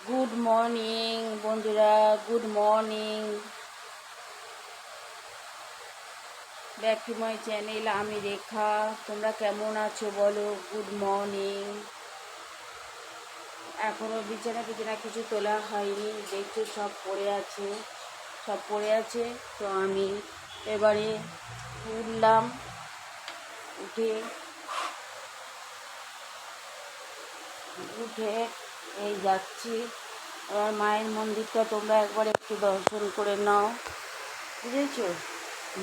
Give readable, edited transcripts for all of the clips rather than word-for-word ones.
Good morning বন্ধুরা, good morning. Back to my channel. আমি রেখা। তোমরা কেমন আছো বলো? Good morning. এখনও বিছানা কিছু তোলা হয়নি, দেখছো সব পড়ে আছে। তো আমি এবারে উঠলাম, উঠে উঠে এই যাচ্ছি। এবার মায়ের মন্দিরটা তোমরা একবার একটু দর্শন করে নাও, বুঝেছো?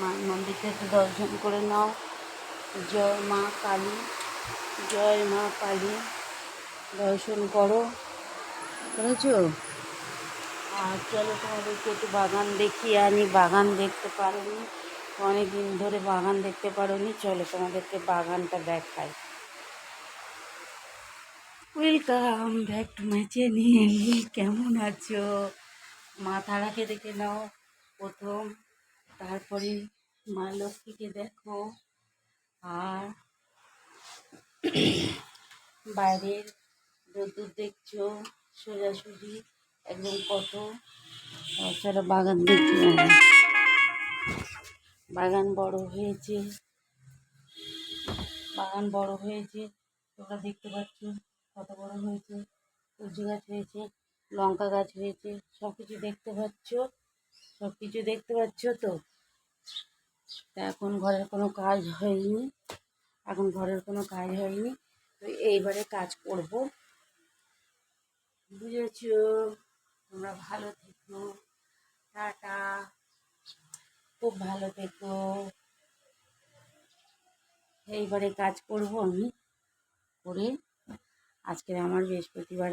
মায়ের মন্দিরটা একটু দর্শন করে নাও। জয় মা কালী, জয় মা কালী। দর্শন করো, বুঝেছো? আর চলো তোমাদেরকে একটু বাগান দেখিয়ে আনি। বাগান দেখতে পারোনি, অনেক দিন ধরে বাগান দেখতে পারোনি। চলো তোমাদেরকে বাগানটা দেখাই। Welcome back to my channel. কেমন আছো? মা তারাকে দেখে নাও প্রথম, তারপরে মা লক্ষ্মীকে দেখো। আর বাইরের রোদ্দুর দেখছো সোজাসুজি একদম কত। চলো বাগান দেখি। বাগান বড় হয়েছে, বাগান বড় হয়েছে, তোমরা দেখতে পাচ্ছ কত বড় হয়েছে। সবজি গাছ হয়েছে, লঙ্কা গাছ হয়েছে, সব কিছু দেখতে পাচ্ছ, সব কিছু দেখতে পাচ্ছ তো। তা এখন ঘরের কোনো কাজ হয়নি, তো এইবারে কাজ করব, বুঝেছো? তোমরা ভালো থেকো, টাটা, খুব ভালো থেকো। এইবারে কাজ করব আমি, করে আজকে আমার বৃহস্পতিবার।